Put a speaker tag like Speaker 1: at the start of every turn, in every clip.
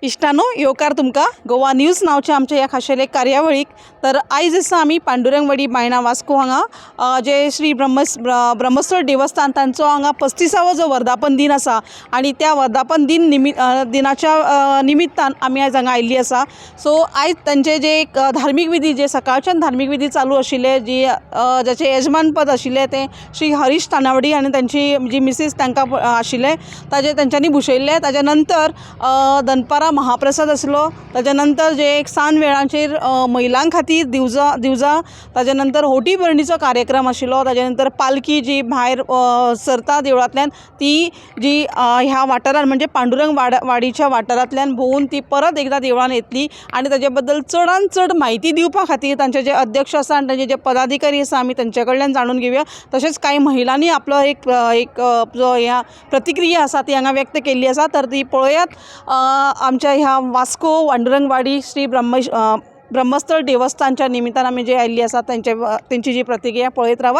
Speaker 1: इश्टानो येवकार तुमकां गोवा न्यूज नांवच्या आमच्या ह्या खाशेले कार्यावळीक। तर आयज दिसा आमी पांडुरंगवाडी बायणा वास्को हांगा जे श्री ब्रह्मस्थळ देवस्थान तांचो हांगा 35वो जो वर्धापन दिन आसा आणि त्या वर्धापन दिनाच्या निमित्तान आमी आयज हांगा आयिल्ली आसा। सो आयज तांचे जे एक धार्मीक विधी जे सकाळच्यान धार्मीक विधी चालू आशिल्ले जी जाचे यजमानपद आशिल्ले ते श्री हरीश तानावडी आणि त्यांची जी मिसेस तांकां आशिल्ले तांच्यांनी भुशयल्ले। ताच्या नंतर दनपारां महाप्रसाद आसलो। ताच्या नंतर जे एक सांज वेळांचेर महिलां खातीर दिवजा ताच्या नंतर होटी भरणीचो कार्यक्रम आशिल्लो। ताच्या नंतर पालखी जी भायर सरता देवळांतल्यान ती जी ह्या वाठारांत म्हणजे पांडुरंग वाडीच्या वाठारांतल्यान भोंवून ती परत एकदा देवळान येतली आणि ताचे बद्दल चडांत चड म्हायती दिवपा खातीर तांचे जे अध्यक्ष आसा आनी तांचे जे पदाधिकारी आसा आमी तांचे कडल्यान जाणून घेवया। तशेंच कांय महिलांनी आपलो एक जो ह्या प्रतिक्रिया आसा ती हांगा व्यक्त केल्ली आसा। तर ती पळयात आमच्या ह्या वास्को पांडुरंगवाडी श्री ब्रह्मस्थळ देवस्थानच्या निमित्तान आमी जे आयिल्ली आसा त्यांची जी प्रतिक्रिया पळयत रावा।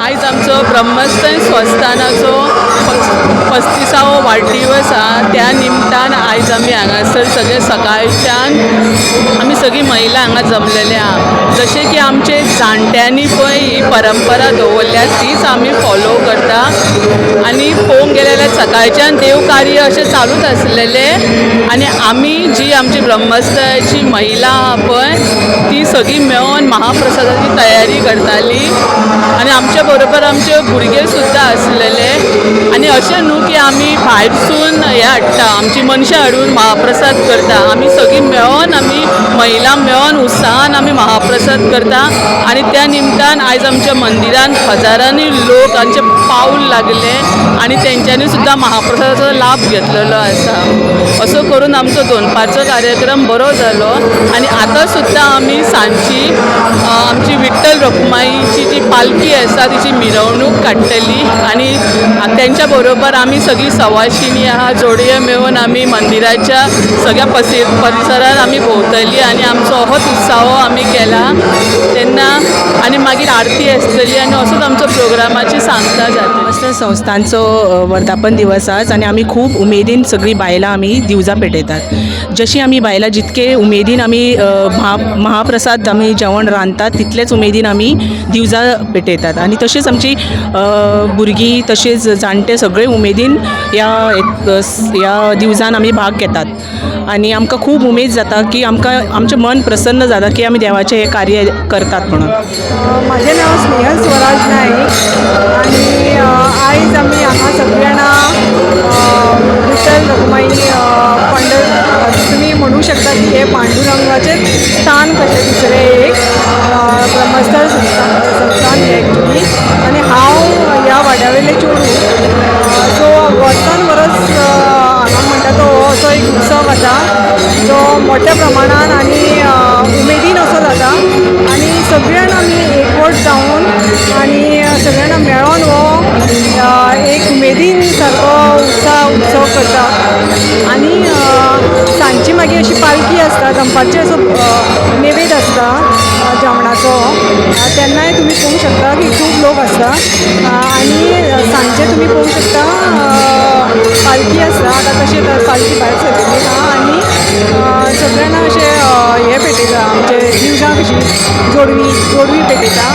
Speaker 2: आयज आमचो ब्रह्मस्थळ स्वस्थानाचो 35वो वाडदिवस आसा। त्या निमतान आयज आमी हांगासर सगळे सकाळच्यान आमी सगळी महिला हांगा जमलेले आहा। जशें की आमचे जाणट्यांनी पळय ही परंपरा दवरल्या तीच आमी फॉलो करता आनी पळोवंक गेले जाल्यार सकाळच्यान देव कार्य अशें चालूच आसलेले आनी आमी जी आमची ब्रह्मस्थळाची महिला आहा पळय ती सगळी मेळोन महाप्रसादाची तयारी करताली आनी आमच्या बरोबर आमचे भुरगे सुद्दां आसलेले आनी अशें न्हू की आमी भायरसून हे हाडटा आमची मनशां हाडून महाप्रसाद करता। आमी सगळीं मेळोन आमी महिला मेळोन उत्साहान आमी महाप्रसाद करता आनी त्या निमतान आयज आमच्या मंदिरान हजारांनी लोक हांचे पावल लागले आनी तेंच्यांनी सुद्दां महाप्रसादाचो लाभ घेतलेलो आसा। असो करून आमचो दनपारचो कार्यक्रम बरो जालो आनी आतां सुद्दां आमी सांजची आमची विठ्ठल रखुमाईची जी पालखी आसा तिची मिरवणूक काडटली आनी तेंच्या बरोबर आम्ही सगळी सवाशिणी आहा जोडये मेळून आम्ही मंदिराच्या सगळ्या परिसरात आम्ही भोंवतली आणि आमचो होच उत्सव आम्ही केला तेन्ना आणि मागीर आरती आसतली आणि असोच आमचो प्रोग्रामाची सांगता जातली.
Speaker 3: मस्त संस्थांचो वर्धापन दिवस आज आणि आम्ही खूप उमेदीन सगळी बायलां आम्ही दिवजां पेटयतात. जशी आम्ही बायलां जितके उमेदीन आम्ही महाप्रसाद आम्ही जेवण रांदतात तितलेच उमेदीन आम्ही दिवजां पेटयतात आणि तशेंच आमची भुरगीं तशेंच जाणटे सगळे उमेदीन ह्या दिवजान आमी भाग घेतात आणि आमकां खूब उमेद जाता की आमचें मन प्रसन्न जाता की आमी देवाचें हें कार्य करतात म्हणून.
Speaker 4: माझे नाव स्नेहल स्वराज नाईक आणि आयज आमी हांगा सगळीं जाणां विठ्ठल रखुमाई तुमी म्हणू शकता की हे पांडुरंगाचें स्थान कशें दुसरें एक ब्रह्मस्थळ संस्थान हे एक्चुली आणि हांव ह्या वाड्यावयले चेडूं सो वर्सान वर्स हांगा म्हणटा तो हो असो एक उत्सव आसा जो मोठ्या प्रमाणान आनी उमेदीन असो जाता आनी सगळीं जाणां आमी एकवट जावन आनी सगळीं जाणां मेळोन हो एक उमेदीन सारको उत्सव करता आनी सांजची मागीर अशी पालखी आसता दनपारचे असो नेवेद आसता जेवणाचो तेन्नाय तुमी पळोवंक शकता की खूब लोक आसता आनी सांजचे तुमी पळोवंक शकता पालखी आसता आतां तशें पालखी भायर सरलेली आहा आनी सगळीं जाणां अशें हे पेटयता आमचे दिवजां कशीं जोडवी पेटयता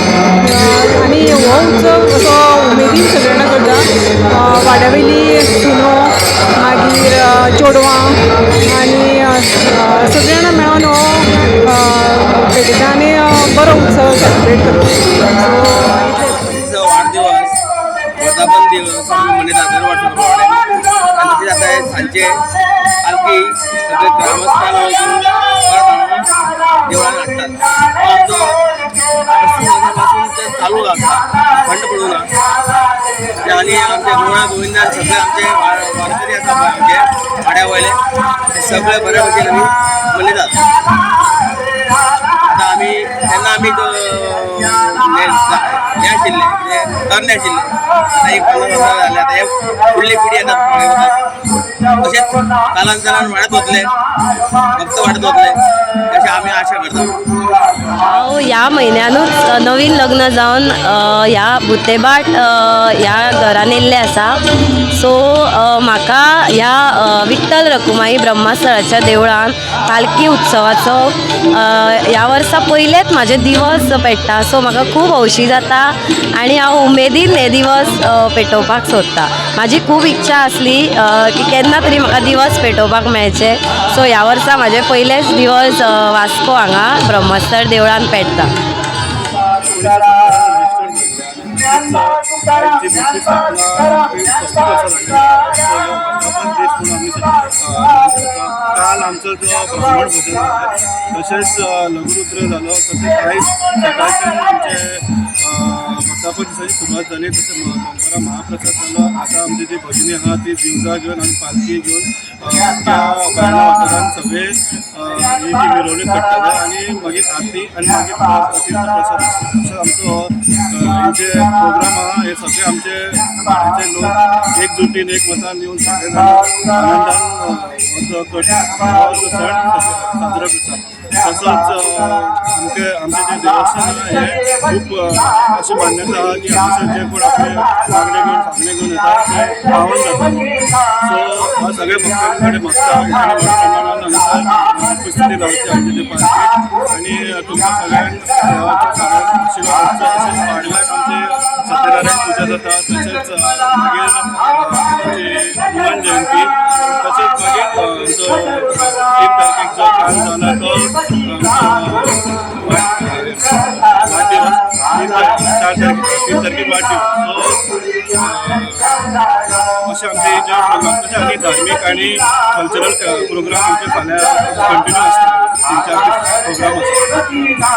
Speaker 4: आनी हो उत्सव असो उमेदीन सगळीं जाणां करता वाड्यावयली सुनो मागीर चेडवां आनी सगळीं जाणां मेळोन हो पेटयता आनी बरो उत्सव सेलिब्रेट करता.
Speaker 5: वाढदिवस वर्धापन दिवस आमी मनयतात दर वर्सा प्रमाणे आनी तशेंच आतां सांजचे पालखी सगळे ग्रामस्थान वचून परत हांगा देवळान हाडटात. आमचो पासून ते चालू आसा खंड पडूं ना आनी आमचे गोवळा गोविंदान सगळे आमचे वारकरी आसा पळय आमचे वाड्या वयले ते सगळे बऱ्या भशेन आमी मनयतात. आतां आमी तेन्ना आमी हे आशिल्ले तरणे आशिल्ले आतां एक 50 वर्सां जाले आतां हे फुडली पिढी येता तशेंच कालांतरान वाडत वतले भक्त वाडत वतले अशें आमी आशा करता.
Speaker 6: हांव ह्या म्हयन्यानूच नवीन लग्न जावन ह्या बुतेबाट ह्या घरान येयल्लें आसा. सो म्हाका ह्या विठ्ठल रखुमाई ब्रह्मस्थळाच्या देवळान पालखी उत्सवाचो ह्या वर्सा पयलेच म्हाजे दिवस पेट्टा. सो म्हाका खूब हौशी जाता आनी हांव उमेदीन हे दिवस पेटोवपाक सोदता. म्हाजी खूब इच्छा आसली की केन्ना तरी म्हाका दिवस पेटोवपाक मेळचे. सो ह्या वर्सा म्हाजे पयलेच दिवस वास्को हांगा ब्रह्मस्थळ देवळान पेट्टा.
Speaker 7: काल आमचो जो ब्राह्मण भोजन जालें तशेंच लघुरुद्र जालो तशेंच आयज सकाळच्यान आमचे वर्धापन दिसाची सुरवात जाली तशें दनपारा महाप्रसाद जालो. आतां आमची जी भजनी आहा ती दिवजां घेवन आनी पालखी घेवन त्या बायलां वाठारान सगळे ही जी मिरवणूक काडटले आनी मागीर आरती आनी मागीर तीर्थप्रसाद तसो आमचो हे जे प्रोग्राम आहा हे सगळे आमचे वाड्याचे लोक एकजुटीन एकमतान येवन सगळे जाण आनंदान हो सण साजरो करतात. तसोच आमचे जे देवस्थान आहा हे खूब अशी मान्यता आहा की हांगासर जे कोण आपले मागणे घेवन सांगणे घेवन येतात ते पावन जातात. सो हा सगळे भक्तां कडेन मागता की व्हड प्रमाणान हांगासर उपस्थिती लावची आमची जी पालखी आनी तुमकां सगळ्यांक देवाचो सगळ्यांक आशिर्वाद करचो. तशेंच फाटल्यान आमचे सत्यनारायण पूजा जाता तशेंच मागीर आमची हनुमान जयंती तशेंच मागीर आमचो 3 तारखेक जो काल जाला तो वाडदिवस 4 तारखेक वाडदिवस. सो अशें आमचे जे प्रोग्राम तशें आनी धार्मीक आनी कल्चरल प्रोग्राम आमचे फाल्यां कंटिन्यू आसता. 3-4 दीस प्रोग्राम आसता.